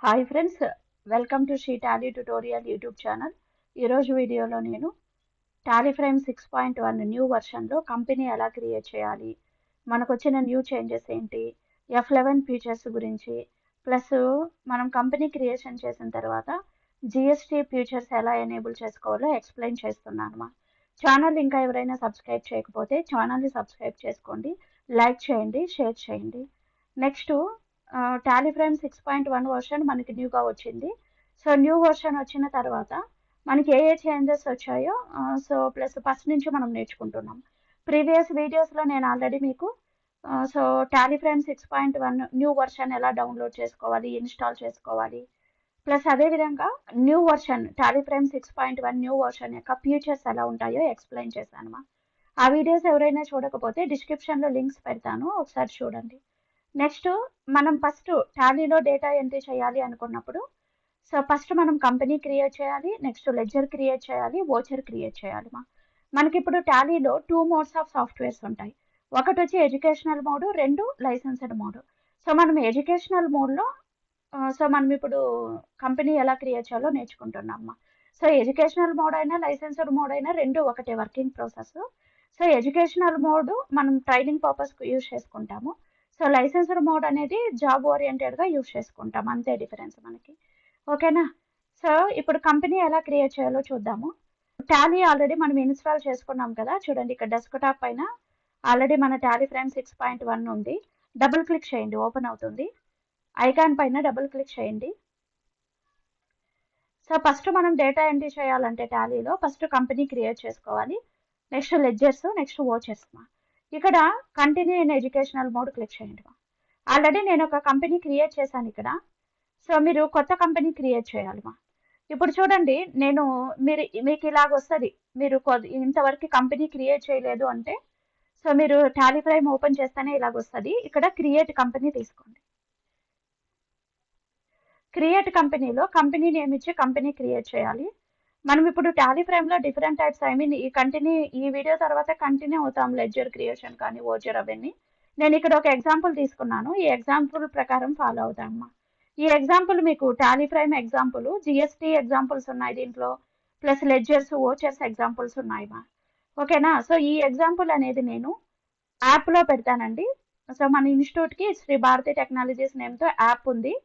Hi friends, welcome to Shri Tally tutorial YouTube channel. ఈరోజు వీడియోలో నేను టాలీ ఫ్రేమ్ 6.1 న్యూ వర్షన్లో కంపెనీ ఎలా క్రియేట్ చేయాలి, మనకు వచ్చిన న్యూ చేంజెస్ ఏంటి, F11 ఫీచర్స్ గురించి, ప్లస్ మనం కంపెనీ క్రియేషన్ చేసిన తర్వాత GST ఫీచర్స్ ఎలా ఎనేబుల్ చేసుకోవాలో ఎక్స్ప్లెయిన్ చేస్తున్నాను. ఛానల్ ఇంకా ఎవరైనా సబ్స్క్రైబ్ చేయకపోతే ఛానల్ని సబ్స్క్రైబ్ చేసుకోండి, లైక్ చేయండి, షేర్ చేయండి. నెక్స్ట్ టాలీ ఫ్రేమ్ 6.1 వర్షన్ మనకి న్యూగా వచ్చింది. సో న్యూ వర్షన్ వచ్చిన తర్వాత మనకి ఏ చేంజెస్ వచ్చాయో ప్లస్ ఫస్ట్ నుంచి మనం నేర్చుకుంటున్నాం. ప్రీవియస్ వీడియోస్లో నేను ఆల్రెడీ మీకు టాలీ ఫ్రేమ్ 6.1 న్యూ వర్షన్ ఎలా డౌన్లోడ్ చేసుకోవాలి, ఇన్స్టాల్ చేసుకోవాలి, ప్లస్ అదేవిధంగా new version Tally Prime 6.1 new version యొక్క ఫీచర్స్ ఎలా ఉంటాయో ఎక్స్ప్లెయిన్ చేశాను. ఆ వీడియోస్ ఎవరైనా చూడకపోతే డిస్క్రిప్షన్లో లింక్స్ పెడతాను, ఒకసారి చూడండి. నెక్స్ట్ మనం ఫస్ట్ టాలీలో డేటా ఎంట్రీ చేయాలి అనుకున్నప్పుడు ఫస్ట్ మనం కంపెనీ క్రియేట్ చేయాలి, నెక్స్ట్ లెడ్జర్ క్రియేట్ చేయాలి, వోచర్ క్రియేట్ చేయాలి. మనకి ఇప్పుడు టాలీలో 2 మోడ్స్ ఆఫ్ సాఫ్ట్వేర్స్ ఉంటాయి. ఒకటి వచ్చి ఎడ్యుకేషనల్ మోడ్, రెండు లైసెన్స్డ్ మోడ్. మనం ఎడ్యుకేషనల్ మోడ్లో మనం ఇప్పుడు కంపెనీ ఎలా క్రియేట్ చేయాలో నేర్చుకుంటున్నాం. ఎడ్యుకేషనల్ మోడ్ అయినా లైసెన్స్డ్ మోడ్ అయినా రెండు ఒకటే వర్కింగ్ ప్రాసెస్. ఎడ్యుకేషనల్ మోడ్ మనం ట్రైనింగ్ పర్పస్కి యూజ్ చేసుకుంటాము. లైసెన్స్డ్ మోడ్ అనేది జాబ్ ఓరియంటెడ్గా యూజ్ చేసుకుంటాం, అంతే డిఫరెన్స్ మనకి. ఓకేనా? ఇప్పుడు కంపెనీ ఎలా క్రియేట్ చేయాలో చూద్దాము. టాలీ ఆల్రెడీ మనం ఇన్స్టాల్ చేసుకున్నాం కదా, చూడండి ఇక్కడ డెస్క్టాప్ పైన ఆల్రెడీ మన టాలీ ఫ్రేమ్ 6.1 ఉంది. డబుల్ క్లిక్ చేయండి, ఓపెన్ అవుతుంది. ఐకాన్ పైన డబుల్ క్లిక్ చేయండి. ఫస్ట్ మనం డేటా ఎంట్రీ చేయాలంటే టాలీలో ఫస్ట్ కంపెనీ క్రియేట్ చేసుకోవాలి, నెక్స్ట్ లెడ్జర్స్, నెక్స్ట్ వోచర్స్. ఇక్కడ continue in educational mode click చేయండి. ఆల్రెడీ నేను ఒక కంపెనీ క్రియేట్ చేశాను ఇక్కడ. మీరు కొత్త కంపెనీ క్రియేట్ చేయాలి. ఇప్పుడు చూడండి, మీకు ఇలాగ వస్తుంది. మీరు ఇంతవరకు కంపెనీ క్రియేట్ చేయలేదు అంటే మీరు టాలీ ఫ్రేమ్ ఓపెన్ చేస్తేనే ఇలాగ వస్తుంది. ఇక్కడ క్రియేట్ కంపెనీ తీసుకోండి. క్రియేట్ కంపెనీలో కంపెనీ నేమ్ ఇచ్చి కంపెనీ క్రియేట్ చేయాలి. మనం ఇప్పుడు టాలీ ఫ్రేమ్లో డిఫరెంట్ టైప్స్, ఈ వీడియో తర్వాత కంటిన్యూ అవుతాం, లెడ్జర్ క్రియేషన్ కానీ వోచర్ అవన్నీ. నేను ఇక్కడ ఒక ఎగ్జాంపుల్ తీసుకున్నాను, ఈ ఎగ్జాంపుల్ ప్రకారం ఫాలో అవుతామమ్మా. ఈ ఎగ్జాంపుల్ మీకు Tally frame example, GST examples ఉన్నాయి దీంట్లో, ప్లస్ లెడ్జర్స్, వోచర్స్ ఎగ్జాంపుల్స్ ఉన్నాయి. ఓకేనా? ఈ ఎగ్జాంపుల్ అనేది నేను యాప్లో పెడతానండి. మన ఇన్స్టిట్యూట్కి శ్రీ భారతి టెక్నాలజీస్ నేమ్తో యాప్ ఉంది.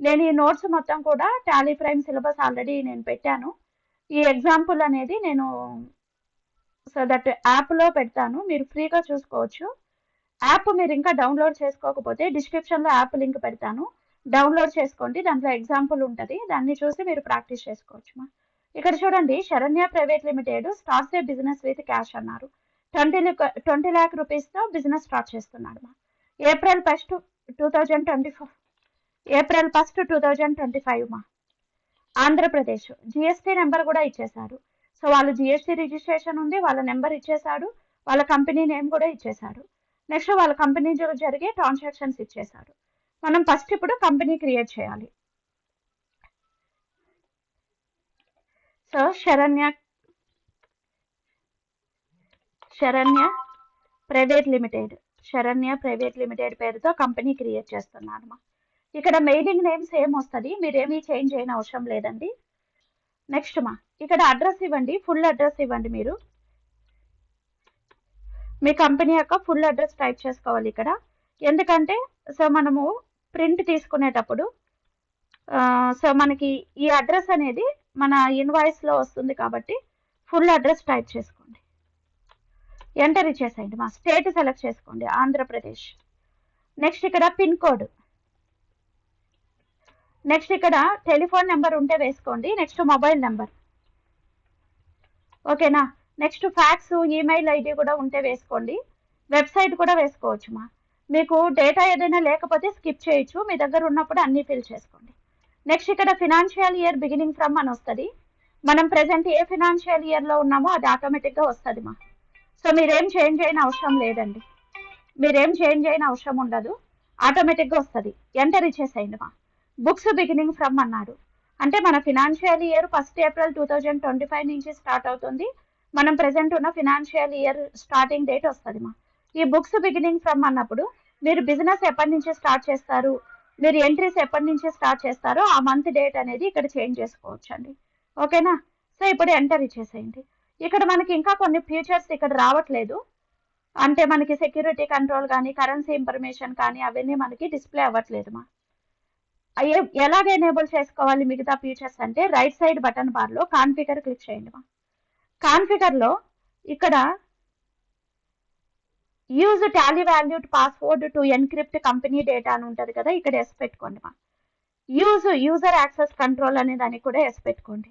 నేను ఈ నోట్స్ మొత్తం కూడా టాలీ ఫ్రేమ్ సిలబస్ ఆల్రెడీ నేను పెట్టాను. ఈ ఎగ్జాంపుల్ అనేది నేను యాప్లో పెడతాను, మీరు ఫ్రీగా చూసుకోవచ్చు. యాప్ మీరు ఇంకా డౌన్లోడ్ చేసుకోకపోతే డిస్క్రిప్షన్లో యాప్ లింక్ పెడతాను, డౌన్లోడ్ చేసుకోండి. దాంట్లో ఎగ్జాంపుల్ ఉంటుంది, దాన్ని చూసి మీరు ప్రాక్టీస్ చేసుకోవచ్చు. ఇక్కడ చూడండి, Saranya private limited starts A business with cash అన్నారు. 20 lakh రూపీస్తో బిజినెస్ స్టార్ట్ చేస్తున్నాడు. April 1, 2025 ఆంధ్రప్రదేశ్. GST నెంబర్ కూడా ఇచ్చేశారు. వాళ్ళు GST రిజిస్ట్రేషన్ ఉంది, వాళ్ళ నెంబర్ ఇచ్చేశాడు, వాళ్ళ కంపెనీ నేమ్ కూడా ఇచ్చేశాడు. నెక్స్ట్ వాళ్ళ కంపెనీలో జరిగే ట్రాన్సాక్షన్స్ ఇచ్చేశారు. మనం ఫస్ట్ ఇప్పుడు కంపెనీ క్రియేట్ చేయాలి. శరణ్య ప్రైవేట్ లిమిటెడ్ పేరుతో కంపెనీ క్రియేట్ చేస్తున్నాను. ఇక్కడ మెయిలింగ్ నేమ్ సేమ్ వస్తుంది, మీరేమీ చేంజ్ చేయని అవసరం లేదండి. నెక్స్ట్ ఇక్కడ అడ్రస్ ఇవ్వండి, ఫుల్ అడ్రస్ ఇవ్వండి. మీరు మీ కంపెనీ యొక్క ఫుల్ అడ్రస్ టైప్ చేసుకోవాలి ఇక్కడ. ఎందుకంటే మనము ప్రింట్ తీసుకునేటప్పుడు మనకి ఈ అడ్రస్ అనేది మన ఇన్వాయిస్లో వస్తుంది కాబట్టి ఫుల్ అడ్రస్ టైప్ చేసుకోండి. ఎంటర్ ఇచ్చేసేయండి. స్టేట్ సెలెక్ట్ చేసుకోండి, ఆంధ్రప్రదేశ్. నెక్స్ట్ ఇక్కడ పిన్ కోడ్, నెక్స్ట్ ఇక్కడ టెలిఫోన్ నెంబర్ ఉంటే వేసుకోండి, నెక్స్ట్ మొబైల్ నెంబర్. ఓకేనా? నెక్స్ట్ ఫ్యాక్స్, ఈమెయిల్ ఐడి కూడా ఉంటే వేసుకోండి, వెబ్సైట్ కూడా వేసుకోవచ్చు. మీకు డేటా ఏదైనా లేకపోతే స్కిప్ చేయొచ్చు, మీ దగ్గర ఉన్నప్పుడు అన్నీ ఫిల్ చేసుకోండి. నెక్స్ట్ ఇక్కడ ఫినాన్షియల్ ఇయర్ బిగినింగ్ ఫ్రమ్ అని వస్తుంది. మనం ప్రెసెంట్ ఏ ఫినాన్షియల్ ఇయర్లో ఉన్నామో అది ఆటోమేటిక్గా వస్తుంది. మీరేం చేంజ్ అయిన అవసరం లేదండి, మీరేం చేంజ్ అయిన అవసరం ఉండదు, ఆటోమేటిక్గా వస్తుంది. ఎంటర్ ఇచ్చేసేయండి. బుక్స్ బిగినింగ్ ఫ్రమ్ అన్నాడు అంటే మన ఫినాన్షియల్ ఇయర్ 1 April 2025 నుంచి స్టార్ట్ అవుతుంది. మనం ప్రెసెంట్ ఉన్న ఫినాన్షియల్ ఇయర్ స్టార్టింగ్ డేట్ వస్తుంది. ఈ బుక్స్ బిగినింగ్ ఫ్రమ్ అన్నప్పుడు మీరు బిజినెస్ ఎప్పటి నుంచి స్టార్ట్ చేస్తారు, మీరు ఎంట్రీస్ ఎప్పటి నుంచి స్టార్ట్ చేస్తారో ఆ మంత్ డేట్ అనేది ఇక్కడ చేంజ్ చేసుకోవచ్చు అండి. ఓకేనా? సో ఇప్పుడు ఎంటర్ ఇచ్చేసేయండి. ఇక్కడ మనకి ఇంకా కొన్ని ఫీచర్స్ ఇక్కడ రావట్లేదు. అంటే మనకి సెక్యూరిటీ కంట్రోల్ కానీ కరెన్సీ ఇన్ఫర్మేషన్ కానీ అవన్నీ మనకి డిస్ప్లే అవ్వట్లేదు మా. ఎలాగ ఎనేబుల్ చేసుకోవాలి మిగతా ఫీచర్స్ అంటే రైట్ సైడ్ బటన్ బార్లో కాన్ఫిగర్ క్లిక్ చేయండి మా. కాన్ఫిగర్లో ఇక్కడ use Tally valued password to encrypt company data అని ఉంటుంది కదా, ఇక్కడ ఎస్ పెట్టుకోండి మా. యూజర్ యాక్సెస్ కంట్రోల్ అనే దానికి కూడా ఎస్ పెట్టుకోండి.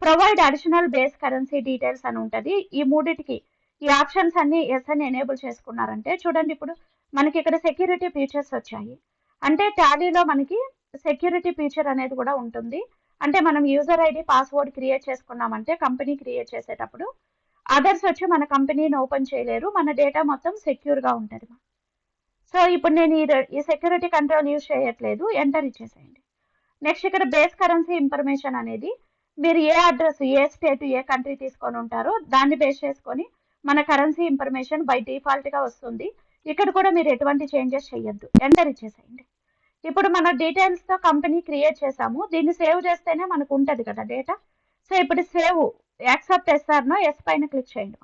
Provide additional base currency details అని ఉంటుంది. ఈ మూడిటికి ఈ ఆప్షన్స్ అన్ని ఎస్ అని ఎనేబుల్ చేసుకున్నారంటే చూడండి ఇప్పుడు మనకి ఇక్కడ సెక్యూరిటీ ఫీచర్స్ వచ్చాయి. అంటే టాలీలో మనకి సెక్యూరిటీ ఫీచర్ అనేది కూడా ఉంటుంది. అంటే మనం యూజర్ ఐడి పాస్వర్డ్ క్రియేట్ చేసుకున్నామంటే కంపెనీ క్రియేట్ చేసేటప్పుడు అదర్స్ వచ్చి మన కంపెనీని ఓపెన్ చేయలేరు, మన డేటా మొత్తం సెక్యూర్గా ఉంటుంది. సో ఇప్పుడు నేను ఈ సెక్యూరిటీ కంట్రోల్ యూజ్ చేయట్లేదు, ఎంటర్ ఇచ్చేసేయండి. నెక్స్ట్ ఇక్కడ బేస్ కరెన్సీ ఇన్ఫర్మేషన్ అనేది మీరు ఏ అడ్రస్, ఏ స్టేట్, ఏ కంట్రీ తీసుకొని ఉంటారో దాన్ని బేస్ చేసుకొని మన కరెన్సీ ఇన్ఫర్మేషన్ బై డిఫాల్ట్గా వస్తుంది. ఇక్కడ కూడా మీరు ఎటువంటి చేంజెస్ చేయొద్దు, ఎంటర్ ఇచ్చేసేయండి. ఇప్పుడు మన డీటెయిల్స్తో కంపెనీ క్రియేట్ చేసాము, దీన్ని సేవ్ చేస్తేనే మనకు ఉంటుంది కదా డేటా. సో ఇప్పుడు సేవ్ యాక్సెప్ట్ ఎస్ఆర్నో ఎస్ పైన క్లిక్ చేయండి.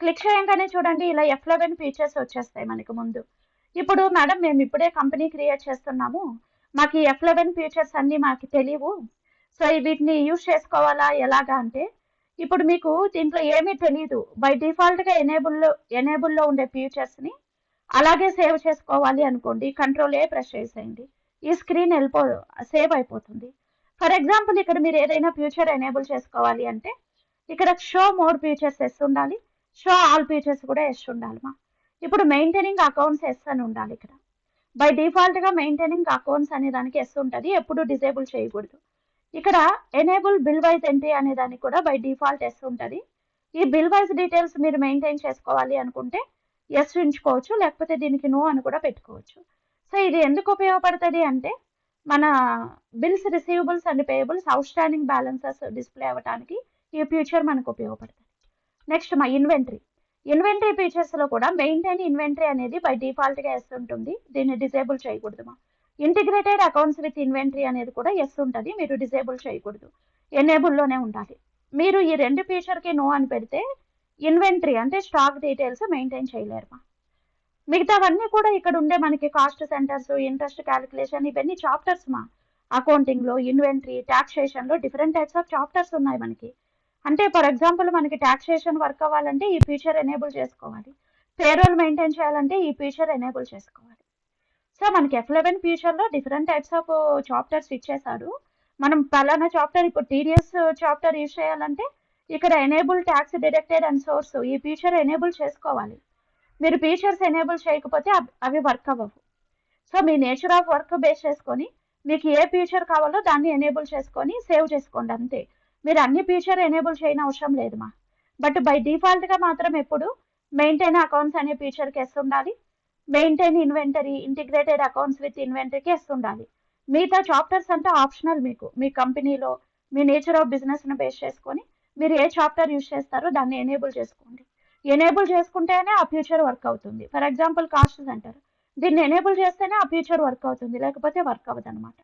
క్లిక్ చేయగానే చూడండి ఇలా F11 ఫీచర్స్ వచ్చేస్తాయి మనకి ముందు. ఇప్పుడు మేడం మేము ఇప్పుడే కంపెనీ క్రియేట్ చేస్తున్నాము, మాకు ఈ F11 ఫీచర్స్ అన్నీ మాకు తెలియవు, సో వీటిని యూజ్ చేసుకోవాలా ఎలాగా అంటే ఇప్పుడు మీకు దీంట్లో ఏమీ తెలియదు. బై డిఫాల్ట్గా ఎనేబుల్లో ఉండే ఫీచర్స్ని అలాగే సేవ్ చేసుకోవాలి అనుకోండి, కంట్రోల్ ఏ ప్రెస్ చేసేయండి, ఈ స్క్రీన్ సేవ్ అయిపోతుంది. ఫర్ ఎగ్జాంపుల్ ఇక్కడ మీరు ఏదైనా ఫీచర్ ఎనేబుల్ చేసుకోవాలి అంటే ఇక్కడ షో మోర్ ఫీచర్స్ ఎస్ ఉండాలి, షో ఆల్ ఫీచర్స్ కూడా ఎస్ ఉండాలి మా. ఇప్పుడు మెయింటైనింగ్ అకౌంట్స్ ఎస్ అని ఉండాలి. ఇక్కడ బై డిఫాల్ట్గా మెయింటైనింగ్ అకౌంట్స్ అనే దానికి ఎస్ ఉంటుంది, ఎప్పుడు డిజేబుల్ చేయకూడదు. ఇక్కడ ఎనేబుల్ బిల్ వైజ్ ఎంట్రీ అనే దానికి కూడా బై డిఫాల్ట్ ఎస్ ఉంటుంది. ఈ బిల్ వైజ్ డీటెయిల్స్ మీరు మెయింటైన్ చేసుకోవాలి అనుకుంటే ఎస్ ఉంచుకోవచ్చు, లేకపోతే దీనికి నో అని కూడా పెట్టుకోవచ్చు. సో ఇది ఎందుకు ఉపయోగపడుతుంది అంటే మన bills, receivables and payables, out standing balances display అవ్వడానికి ఈ ఫీచర్ మనకు ఉపయోగపడుతుంది. నెక్స్ట్ మా ఇన్వెంటరీ ఫీచర్స్లో కూడా మెయింటైన్ ఇన్వెంటరీ అనేది బై డిఫాల్ట్గా ఎస్ ఉంటుంది, దీన్ని డిజేబుల్ చేయకూడదు మా. ఇంటిగ్రేటెడ్ అకౌంట్స్ విత్ ఇన్వెంటరీ అనేది కూడా ఎస్ ఉంటుంది, మీరు డిజేబుల్ చేయకూడదు, ఎనేబుల్లోనే ఉండాలి. మీరు ఈ రెండు ఫీచర్కి నో అని పెడితే ఇన్వెంటరీ అంటే స్టాక్ డీటెయిల్స్ మెయింటైన్ చేయలేరు మా. మిగతావన్నీ కూడా ఇక్కడ ఉండే మనకి కాస్ట్ సెంటర్స్, ఇంట్రెస్ట్ క్యాలిక్యులేషన్ ఇవన్నీ చాప్టర్స్ మా. అకౌంటింగ్లో, ఇన్వెంటరీ, ట్యాక్సేషన్లో డిఫరెంట్ టైప్స్ ఆఫ్ చాప్టర్స్ ఉన్నాయి మనకి. అంటే ఫర్ ఎగ్జాంపుల్ మనకి ట్యాక్సేషన్ వర్క్ అవ్వాలంటే ఈ ఫీచర్ ఎనేబుల్ చేసుకోవాలి, పేరోల్ మెయింటైన్ చేయాలంటే ఈ ఫీచర్ ఎనేబుల్ చేసుకోవాలి. సో మనకి F11 ఫీచర్లో డిఫరెంట్ టైప్స్ ఆఫ్ చాప్టర్స్ ఇచ్చేసారు. మనం పలానా చాప్టర్ ఇప్పుడు టీడీఎస్ చాప్టర్ యూజ్ చేయాలంటే ఇక్కడ enable tax deducted and source ఈ ఫీచర్ ఎనేబుల్ చేసుకోవాలి. మీరు ఫీచర్స్ ఎనేబుల్ చేయకపోతే అవి వర్క్ అవ్వవు. So me nature of work base చేసుకొని మీకు ఏ ఫీచర్ కావాలో దాన్ని ఎనేబుల్ చేసుకొని సేవ్ చేసుకోండి అంతే. మీరు అన్ని ఫీచర్ ఎనేబుల్ చేయని అవసరం లేదు మా. బట్ బై డిఫాల్ట్గా మాత్రం ఎప్పుడు మెయింటైన్ అకౌంట్స్ అనే ఫీచర్కి ఎస్ ఉండాలి, maintain inventory, integrated accounts with ఇన్వెంటరీకి ఎస్ ఉండాలి. మిగతా చాప్టర్స్ అంటే ఆప్షనల్, మీకు మీ కంపెనీలో మీ నేచర్ ఆఫ్ బిజినెస్ను బేస్ చేసుకొని మీరు ఏ చాప్టర్ యూజ్ చేస్తారో దాన్ని ఎనేబుల్ చేసుకోండి. ఎనేబుల్ చేసుకుంటేనే ఆ ఫీచర్ వర్క్ అవుతుంది. ఫర్ ఎగ్జాంపుల్ కాస్ట్ సెంటర్, దీన్ని ఎనేబుల్ చేస్తేనే ఆ ఫీచర్ వర్క్ అవుతుంది, లేకపోతే వర్క్ అవ్వదు అనమాట.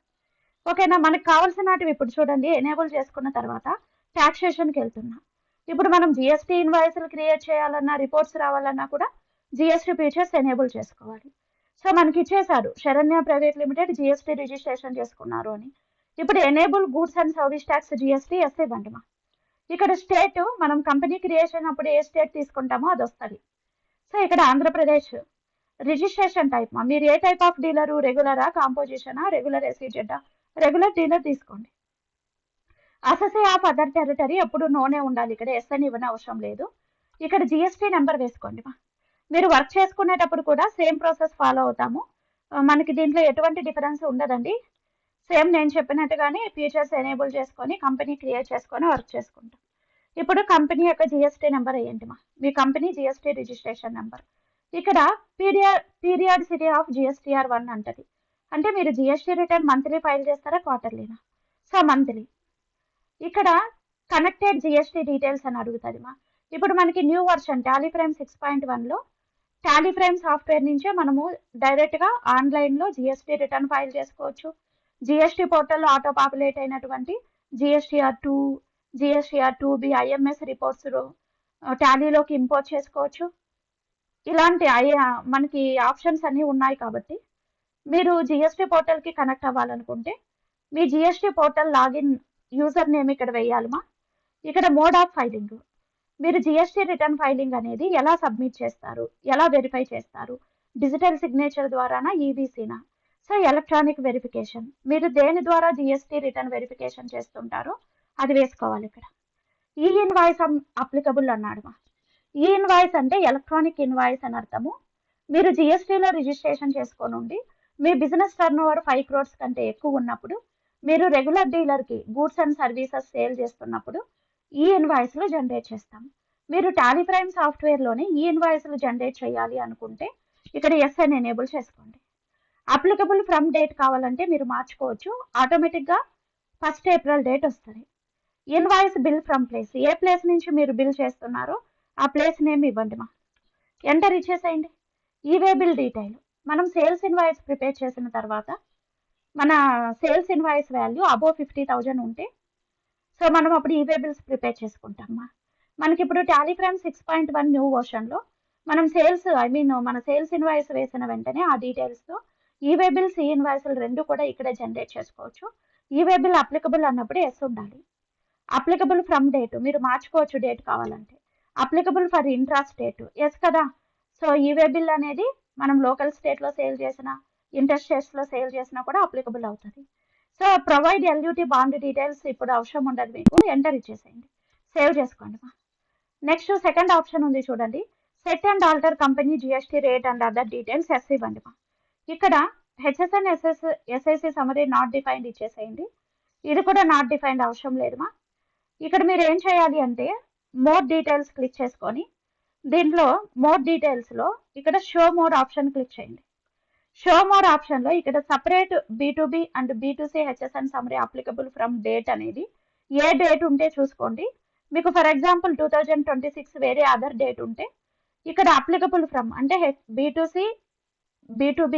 ఓకేనా? మనకు కావాల్సినవి ఇప్పుడు చూడండి, ఎనేబుల్ చేసుకున్న తర్వాత ట్యాక్సేషన్కి వెళ్తున్నా. ఇప్పుడు మనం జిఎస్టీ ఇన్వాయిస్లు క్రియేట్ చేయాలన్నా, రిపోర్ట్స్ రావాలన్నా కూడా జిఎస్టీ ఫీచర్స్ ఎనేబుల్ చేసుకోవాలి. సో మనకి ఇచ్చేసారు Saranya private limited GST registration చేసుకున్నారు అని. ఇప్పుడు enable goods and service tax GST yes ఇవ్వండి మా. ఇక్కడ స్టేట్ మనం కంపెనీ క్రియేషన్ అప్పుడు ఏ స్టేట్ తీసుకుంటామో అది వస్తుంది. సో ఇక్కడ ఆంధ్రప్రదేశ్. రిజిస్ట్రేషన్ టైప్ మా, మీరు ఏ టైప్ ఆఫ్ డీలరు, రెగ్యులరా, కాంపోజిషనా, రెగ్యులర్ ఎస్ఈజెడ్డా, రెగ్యులర్ డీలర్ తీసుకోండి. అసెసే ఆఫ్ అదర్ టెరిటరీ ఎప్పుడు నోనే ఉండాలి, ఇక్కడ ఎస్ అని ఇవ్వని అవసరం లేదు. ఇక్కడ జిఎస్టీ నెంబర్ వేసుకోండి మా. మీరు వర్క్ చేసుకునేటప్పుడు కూడా సేమ్ ప్రాసెస్ ఫాలో అవుతాము, మనకి దీంట్లో ఎటువంటి డిఫరెన్స్ ఉండదండి. సేమ్ నేను చెప్పినట్టుగానే ఫీచర్స్ ఎనేబుల్ చేసుకొని కంపెనీ క్రియేట్ చేసుకొని వర్క్ చేసుకుంటాం. ఇప్పుడు కంపెనీ యొక్క జిఎస్టీ నెంబర్ వేయండి మా, మీ కంపెనీ జిఎస్టీ రిజిస్ట్రేషన్ నెంబర్. ఇక్కడ పీరియాడిసిటీ ఆఫ్ జిఎస్టీఆర్ 1 అంటది. అంటే మీరు జిఎస్టీ రిటర్న్ మంత్లీ ఫైల్ చేస్తారా, క్వార్టర్లీనా? So monthly. ఇక్కడ కనెక్టెడ్ జిఎస్టీ డీటెయిల్స్ అని అడుగుతుంది మా. ఇప్పుడు మనకి న్యూ వర్షన్ టాలీ ప్రైమ్ 6.1లో టాలీ ఫ్రేమ్ సాఫ్ట్వేర్ నుంచే మనము డైరెక్ట్గా ఆన్లైన్లో జిఎస్టీ రిటర్న్ ఫైల్ చేసుకోవచ్చు. జిఎస్టీ పోర్టల్లో ఆటో పాపులేట్ అయినటువంటి జిఎస్టీఆర్2, జిఎస్టీఆర్2బి, ఐఎంఎస్ రిపోర్ట్స్ టాలీలోకి ఇంపోర్ట్ చేసుకోవచ్చు. ఇలాంటి మనకి ఆప్షన్స్ అన్నీ ఉన్నాయి కాబట్టి మీరు జిఎస్టీ పోర్టల్కి కనెక్ట్ అవ్వాలనుకుంటే మీ GST portal login user name ఇక్కడ వేయాలమా. ఇక్కడ మోడ్ ఆఫ్ ఫైలింగ్, మీరు జిఎస్టీ రిటర్న్ ఫైలింగ్ అనేది ఎలా సబ్మిట్ చేస్తారు, ఎలా వెరిఫై చేస్తారు, డిజిటల్ సిగ్నేచర్ ద్వారానా, ఈబీసీనా. సో ఎలక్ట్రానిక్ వెరిఫికేషన్, మీరు దేని ద్వారా జిఎస్టీ రిటర్న్ వెరిఫికేషన్ చేస్తుంటారో అది వేసుకోవాలి. ఇక్కడ ఈ ఇన్వాయిస్ అప్లికబుల్ అన్నాడు. ఈ ఇన్వాయిస్ అంటే ఎలక్ట్రానిక్ ఇన్వాయిస్ అని అర్థము. మీరు జిఎస్టీలో రిజిస్ట్రేషన్ చేసుకొని ఉండి మీ బిజినెస్ టర్న్ ఓవర్ 5 crores కంటే ఎక్కువ ఉన్నప్పుడు, మీరు రెగ్యులర్ డీలర్కి గూడ్స్ అండ్ సర్వీసెస్ సేల్ చేస్తున్నప్పుడు ఈ ఇన్వాయిస్లు జనరేట్ చేస్తాం. మీరు టాలీ ప్రైమ్ సాఫ్ట్వేర్లోనే ఈ ఇన్వాయిస్లు జనరేట్ చేయాలి అనుకుంటే ఇక్కడ ఎస్ అని ఎనేబుల్ చేసుకోండి. అప్లికబుల్ ఫ్రమ్ డేట్ కావాలంటే మీరు మార్చుకోవచ్చు. ఆటోమేటిక్గా 1st April డేట్ వస్తుంది. Invoice bill from place, A place నుంచి మీరు బిల్ చేస్తున్నారో ఆ ప్లేస్ నేమ్ ఇవ్వండి. ఎంటర్ ఇచ్చేసేయండి. ఈవే బిల్ డీటెయిల్, మనం సేల్స్ ఇన్వాయిస్ ప్రిపేర్ చేసిన తర్వాత మన సేల్స్ ఇన్వాయిస్ వాల్యూ అబోవ్ 50,000 ఉంటే సో మనం అప్పుడు ఈవే బిల్స్ ప్రిపేర్ చేసుకుంటామా. మనకి ఇప్పుడు టాలీ ఫ్రేమ్ 6.1 న్యూ వర్షన్లో మనం మన సేల్స్ ఇన్వాయిస్ వేసిన వెంటనే ఆ డీటెయిల్స్తో ఈవే బిల్స్, ఈ ఇన్వాయిస్లు రెండు కూడా ఇక్కడే జనరేట్ చేసుకోవచ్చు. ఈవే బిల్ అప్లికబుల్ అన్నప్పుడు ఎస్ ఉండాలి. అప్లికబుల్ ఫ్రమ్ డేట్, మీరు మార్చుకోవచ్చు డేట్ కావాలంటే. Applicable for intra state, yes కదా. సో ఈవే బిల్ అనేది మనం లోకల్ స్టేట్లో సేల్ చేసిన, ఇంటర్ స్టేట్స్లో సేల్ చేసినా కూడా అప్లికబుల్ అవుతుంది. So provide LUT bond details ఇప్పుడు అవసరం ఉండదు, మీకు ఎంటర్ ఇచ్చేసేయండి, సేవ్ చేసుకోండి. నెక్స్ట్ సెకండ్ ఆప్షన్ ఉంది చూడండి, set and alter company GST rate and other details yes ఇవ్వండి. ఇక్కడ HSN SIC summary not defined ఇచ్చేసేయండి. ఇది కూడా నాట్ డిఫైన్డ్ అవసరం లేదుమా. ఇక్కడ మీరు ఏం చేయాలి అంటే మోర్ డీటెయిల్స్ క్లిక్ చేసుకొని దీంట్లో మోర్ డీటెయిల్స్లో ఇక్కడ షో మోర్ ఆప్షన్ క్లిక్ చేయండి. షో మోర్ ఆప్షన్లో ఇక్కడ separate B2B and B2C HSN summary applicable from date అనేది ఏ డేట్ ఉంటే చూసుకోండి. మీకు ఫర్ ఎగ్జాంపుల్ 2026 వేరే అదర్ డేట్ ఉంటే ఇక్కడ అప్లికబుల్ ఫ్రమ్ అంటే B2C B2B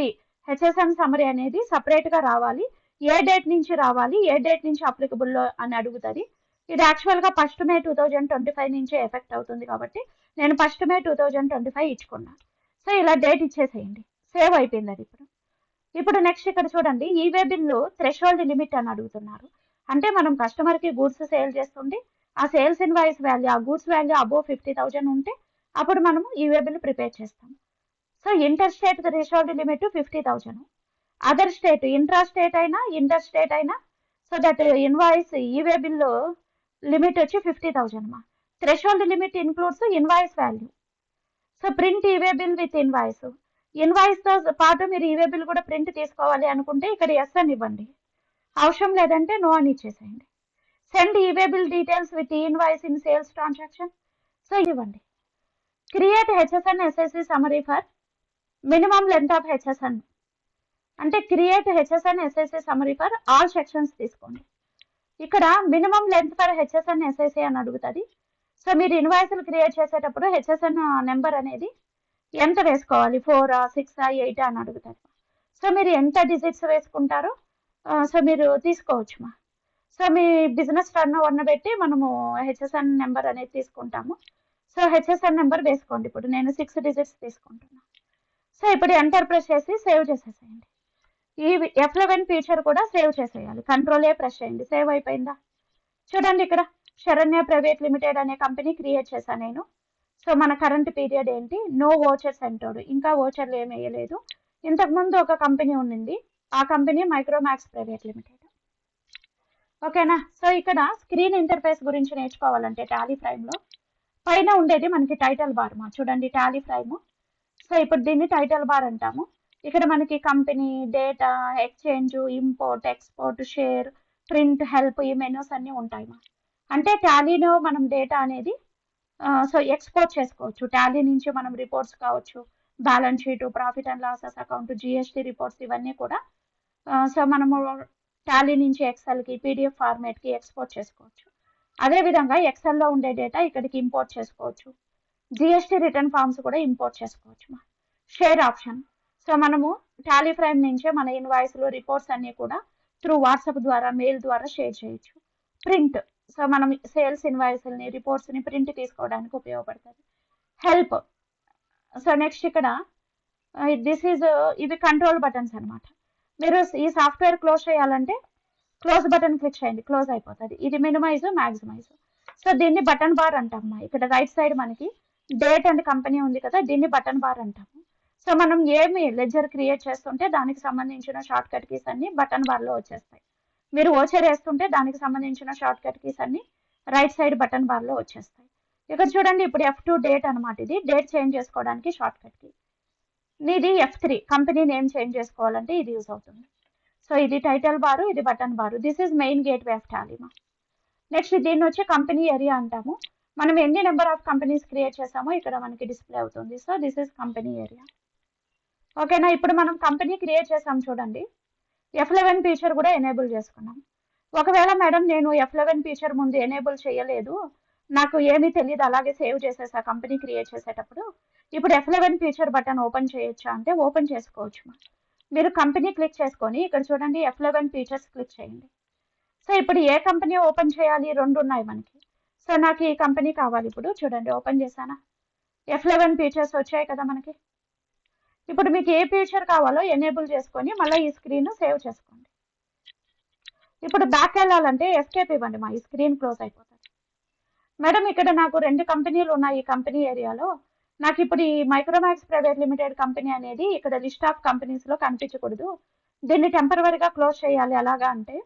హెచ్ఎస్ఎన్ సమరీ అనేది సపరేట్గా రావాలి. ఏ డేట్ నుంచి రావాలి, ఏ డేట్ నుంచి అప్లికబుల్లో అని అడుగుతుంది. ఇది యాక్చువల్గా 1st May 2025 నుంచే ఎఫెక్ట్ అవుతుంది కాబట్టి నేను 1st May 2025 ఇచ్చుకున్నాను. సో ఇలా డేట్ ఇచ్చేసేయండి, సేవ్ అయిపోయింది అది. ఇప్పుడు నెక్స్ట్ ఇక్కడ చూడండి, ఈవే బిల్లు థ్రెషోల్డ్ లిమిట్ అని అడుగుతున్నారు. అంటే మనం కస్టమర్కి గూడ్స్ సేల్ చేస్తుంటే ఆ సేల్స్ ఇన్వాయిస్ వాల్యూ, ఆ గూడ్స్ వాల్యూ అబోవ్ 50,000 ఉంటే అప్పుడు మనము ఈవే బిల్ ప్రిపేర్ చేస్తాం. So inter state threshold limit 50,000, other state intra state అయినా ఇంటర్ స్టేట్ అయినా so that invoice e-way bill limit వచ్చి 50,000. Threshold limit includes invoice value. So print e-way bill with ఇన్వాయిస్తో పాటు మీరు ఈవే బిల్ కూడా print తీసుకోవాలి అనుకుంటే ఇక్కడ ఎస్ అని ఇవ్వండి, అవసరం లేదంటే నో అని ఇచ్చేసేయండి. Send e-way bill details with invoice in sales transaction, so ఇవ్వండి. Create HSN SSC summary for minimum length of HSN, అంటే create HSN SSC summary for all sections తీసుకోండి. ఇక్కడ minimum length for HSN SSC అని అడుగుతుంది. So మీరు ఇన్వాయిస్లు create చేసేటప్పుడు HSN number అనేది ఎంత వేసుకోవాలి, 4, 6, 8 అని అడుగుతారు. సో మీరు ఎంత డిజిట్స్ వేసుకుంటారో సో మీరు తీసుకోవచ్చు. సో మీ బిజినెస్ టర్న్ ఓవర్ని బట్టి మనము హెచ్ఎస్ఎన్ నెంబర్ అనేది తీసుకుంటాము. సో హెచ్ఎస్ఎన్ నెంబర్ వేసుకోండి. ఇప్పుడు నేను 6 digits తీసుకుంటున్నాను. సో ఇప్పుడు ఎంటర్ ప్రెస్ చేసి సేవ్ చేసేసేయండి. ఈ F11 ఫీచర్ కూడా సేవ్ చేసేయాలి, కంట్రోల్ A ప్రెస్ చేయండి. సేవ్ అయిపోయిందా చూడండి. ఇక్కడ శరణ్య ప్రైవేట్ లిమిటెడ్ అనే కంపెనీ క్రియేట్ చేశాను నేను. సో మన కరెంట్ పీరియడ్ ఏంటి, నో ఓచర్స్ ఎంటర్డ్, ఇంకా ఓచర్లు ఏమి వేయలేదు. ఇంతకుముందు ఒక కంపెనీ ఉండింది, ఆ కంపెనీ మైక్రోమాక్స్ ప్రైవేట్ లిమిటెడ్. ఓకేనా. సో ఇక్కడ స్క్రీన్ ఇంటర్ఫేస్ గురించి నేర్చుకోవాలంటే టాలీ ప్రైమ్లో పైన ఉండేది మనకి టైటిల్ బార్ చూడండి, టాలీ ప్రైమ్. సో ఇప్పుడు దీన్ని టైటిల్ బార్ అంటాము. ఇక్కడ మనకి company, data, exchange, import, export, share, print, help, ఈ మెనూస్ అన్నీ ఉంటాయి. అంటే టాలీలో మనం డేటా అనేది సో ఎక్స్పోర్ట్ చేసుకోవచ్చు. టాలీ నుంచి మనం రిపోర్ట్స్ కావచ్చు, balance sheet, profit and losses account, GST reports, ఇవన్నీ కూడా సో మనము టాలీ నుంచి ఎక్సెల్కి, పీడిఎఫ్ ఫార్మేట్కి ఎక్స్పోర్ట్ చేసుకోవచ్చు. అదేవిధంగా ఎక్సెల్లో ఉండే డేటా ఇక్కడికి ఇంపోర్ట్ చేసుకోవచ్చు. జిఎస్టీ రిటర్న్ ఫామ్స్ కూడా ఇంపోర్ట్ చేసుకోవచ్చు. Share option. సో మనము టాలీ ఫ్రేమ్ నుంచే మన ఇన్వాయిస్లు రిపోర్ట్స్ అన్ని కూడా త్రూ వాట్సాప్ ద్వారా మెయిల్ ద్వారా షేర్ చేయొచ్చు. ప్రింట్. సో మనం సేల్స్ ఇన్వాయిస్ని రిపోర్ట్స్ని ప్రింట్ తీసుకోవడానికి ఉపయోగపడుతుంది. హెల్ప్. సో నెక్స్ట్ ఇక్కడ ఇవి కంట్రోల్ బటన్స్ అనమాట. మీరు ఈ సాఫ్ట్వేర్ క్లోజ్ చేయాలంటే క్లోజ్ బటన్ క్లిక్ చేయండి, క్లోజ్ అయిపోతుంది. ఇది మినిమైజ్, మ్యాక్సిమైజ్. సో దీన్ని బటన్ బార్ అంటాము. ఇక్కడ రైట్ సైడ్ మనకి డేట్ అండ్ కంపెనీ ఉంది కదా, దీన్ని బటన్ బార్ అంటాము. సో మనం ఏమి లెడ్జర్ క్రియేట్ చేస్తుంటే దానికి సంబంధించిన షార్ట్ కట్ కీస్ అన్ని బటన్ బార్లో వచ్చేస్తాయి. మీరు ఓచర్ వేస్తుంటే దానికి సంబంధించిన షార్ట్ కట్ కీస్ అన్ని రైట్ సైడ్ బటన్ బార్లో వచ్చేస్తాయి. ఇక్కడ చూడండి, ఇప్పుడు F2 డేట్ అనమాట. ఇది డేట్ చేంజ్ చేసుకోవడానికి షార్ట్ కట్ కీ. ఇది F3 కంపెనీ నేమ్ చేంజ్ చేసుకోవాలంటే ఇది యూజ్ అవుతుంది. సో ఇది టైటిల్ బారు, ఇది button bar. This is main gateway of Tally. Next దీన్ని వచ్చి కంపెనీ ఏరియా అంటాము. మనం ఎన్ని నెంబర్ ఆఫ్ కంపెనీస్ క్రియేట్ చేసామో ఇక్కడ మనకి డిస్ప్లే అవుతుంది. So this is company area. ఓకేనా. ఇప్పుడు మనం కంపెనీ క్రియేట్ చేసాం చూడండి. F11 ఫీచర్ కూడా ఎనేబుల్ చేసుకున్నాం. ఒకవేళ మేడం నేను F11 ఫీచర్ ముందు ఎనేబుల్ చేయలేదు, నాకు ఏమీ తెలియదు, అలాగే సేవ్ చేసేసా కంపెనీ క్రియేట్ చేసేటప్పుడు, ఇప్పుడు F11 ఫీచర్ బటన్ ఓపెన్ చేయొచ్చా అంటే ఓపెన్ చేసుకోవచ్చు. మీరు కంపెనీ క్లిక్ చేసుకొని ఇక్కడ చూడండి F11 ఫీచర్స్ క్లిక్ చేయండి. సో ఇప్పుడు ఏ కంపెనీ ఓపెన్ చేయాలి? 2 ఉన్నాయి మనకి. సో నాకు ఈ కంపెనీ కావాలి. ఇప్పుడు చూడండి ఓపెన్ చేశానా, F11 ఫీచర్స్ వచ్చాయి కదా మనకి. ఇప్పుడు మీకు ఏ ఫీచర్ కావాలో ఎనేబుల్ చేసుకొని మళ్ళీ ఈ స్క్రీన్ సేవ్ చేసుకోండి. ఇప్పుడు బ్యాక్ వెళ్ళాలంటే ఎస్కేప్ ఇవ్వండి, ఈ స్క్రీన్ క్లోజ్ అయిపోతుంది. మేడం ఇక్కడ నాకు 2 కంపెనీలు ఉన్నాయి ఈ కంపెనీ ఏరియాలో, నాకు ఇప్పుడు ఈ మైక్రోమాక్స్ ప్రైవేట్ లిమిటెడ్ కంపెనీ అనేది ఇక్కడ లిస్ట్ ఆఫ్ కంపెనీస్లో కనిపించకూడదు, దీన్ని టెంపరవరీగా క్లోజ్ చేయాలి. అలాగా అంటే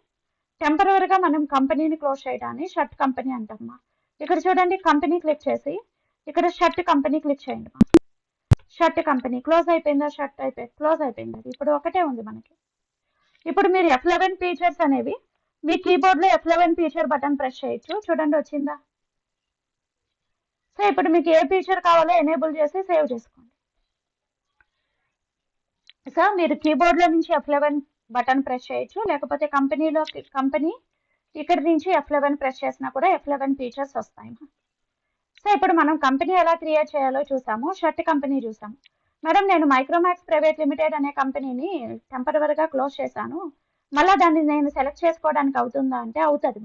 టెంపరవరీగా మనం కంపెనీని క్లోజ్ చేయడాన్ని షట్ కంపెనీ అంటామా. ఇక్కడ చూడండి కంపెనీ క్లిక్ చేసి ఇక్కడ షట్ కంపెనీ క్లిక్ చేయండి. షట్ కంపెనీ క్లోజ్ అయిపోయిందా? షట్ అయిపోయింది, క్లోజ్ అయిపోయింది. అది ఇప్పుడు ఒకటే ఉంది మనకి. ఇప్పుడు మీరు F11 ఫీచర్స్ అనేవి మీ కీబోర్డ్లో F11 ఫీచర్ బటన్ ప్రెస్ చేయొచ్చు. చూడండి వచ్చిందా. సో ఇప్పుడు మీకు ఏ ఫీచర్ కావాలో ఎనేబుల్ చేసి సేవ్ చేసుకోండి. సో మీరు కీబోర్డ్లో నుంచి F11 బటన్ ప్రెస్ చేయొచ్చు, లేకపోతే కంపెనీ ఇక్కడ నుంచి F11 ప్రెస్ చేసినా కూడా F11 ఫీచర్స్ వస్తాయి. సో ఇప్పుడు మనం కంపెనీ ఎలా క్రియేట్ చేయాలో చూసాము. షట్ కంపెనీ చూసాము. మేడం నేను మైక్రోమాక్స్ ప్రైవేట్ లిమిటెడ్ అనే కంపెనీని టెంపరవరీగా క్లోజ్ చేశాను, మళ్ళీ దాన్ని నేను సెలెక్ట్ చేసుకోవడానికి అవుతుందా అంటే అవుతుంది.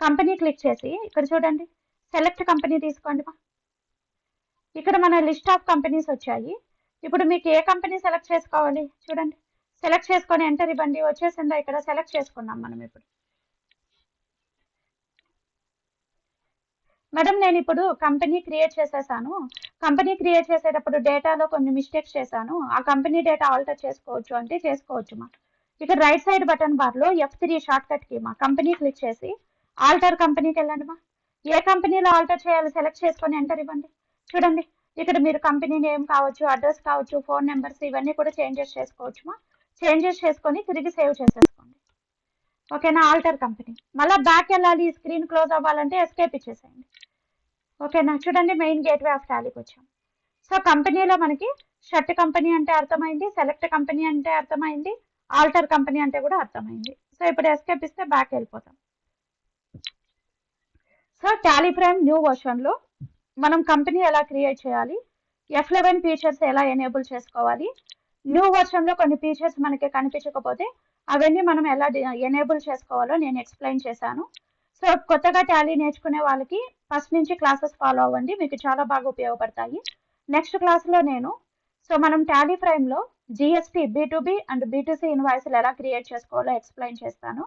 కంపెనీ క్లిక్ చేసి ఇక్కడ చూడండి సెలెక్ట్ కంపెనీ తీసుకోండి. ఇక్కడ మన లిస్ట్ ఆఫ్ కంపెనీస్ వచ్చాయి. ఇప్పుడు మీకు ఏ కంపెనీ సెలెక్ట్ చేసుకోవాలి చూడండి, సెలెక్ట్ చేసుకొని ఎంటర్ ఇవ్వండి. వచ్చేసిందా, ఇక్కడ సెలెక్ట్ చేసుకున్నాం మనం. ఇప్పుడు మేడం నేను ఇప్పుడు కంపెనీ క్రియేట్ చేసేసాను, కంపెనీ క్రియేట్ చేసేటప్పుడు డేటాలో కొన్ని మిస్టేక్స్ చేశాను, ఆ కంపెనీ డేటా ఆల్టర్ చేసుకోవచ్చు అంటే చేసుకోవచ్చు. ఇక్కడ రైట్ సైడ్ బటన్ బార్లో F3 షార్ట్ కట్ కి కంపెనీ క్లిక్ చేసి ఆల్టర్ కంపెనీకి వెళ్ళండి. ఏ కంపెనీలో ఆల్టర్ చేయాలి సెలెక్ట్ చేసుకొని ఎంటర్ ఇవ్వండి. చూడండి ఇక్కడ మీరు కంపెనీ నేమ్ కావచ్చు, అడ్రస్ కావచ్చు, ఫోన్ నెంబర్స్ ఇవన్నీ కూడా చేంజెస్ చేసుకోవచ్చు. చేంజెస్ చేసుకొని తిరిగి సేవ్ చేసేసుకోండి. ఓకేనా. Alter company. మళ్ళీ బ్యాక్ వెళ్ళాలి, ఈ స్క్రీన్ క్లోజ్ అవ్వాలంటే ఎస్కేప్ ఇచ్చేసేయండి. ఓకేనా. చూడండి మెయిన్ గేట్వే ఆఫ్ టాలీకి వచ్చాం. సో కంపెనీలో మనకి షట్ కంపెనీ అంటే అర్థమైంది, సెలెక్ట్ కంపెనీ అంటే అర్థమైంది, ఆల్టర్ కంపెనీ అంటే కూడా అర్థమైంది. సో ఇప్పుడు ఎస్కేప్ ఇస్తే బ్యాక్ వెళ్ళిపోతాం. సో టాలీ ఫ్రేమ్ న్యూ వర్షన్లో మనం కంపెనీ ఎలా క్రియేట్ చేయాలి, F11 ఫీచర్స్ ఎలా ఎనేబుల్ చేసుకోవాలి, న్యూ వర్షన్లో కొన్ని ఫీచర్స్ మనకి కనిపించకపోతే అవన్నీ మనం ఎలా ఎనేబుల్ చేసుకోవాలో నేను ఎక్స్ప్లెయిన్ చేశాను. సో కొత్తగా టాలీ నేర్చుకునే వాళ్ళకి ఫస్ట్ నుంచి క్లాసెస్ ఫాలో అవ్వండి, మీకు చాలా బాగా ఉపయోగపడతాయి. నెక్స్ట్ క్లాస్లో నేను మనం టాలీ ఫ్రేమ్లో GST B2B అండ్ B2C ఇన్వాయిస్లు ఎలా క్రియేట్ చేసుకోవాలో ఎక్స్ప్లెయిన్ చేస్తాను.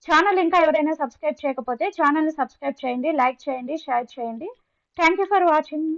ఛానల్ ఇంకా ఎవరైనా సబ్స్క్రైబ్ చేయకపోతే ఛానల్ని సబ్స్క్రైబ్ చేయండి, లైక్ చేయండి, షేర్ చేయండి. Thank you for watching.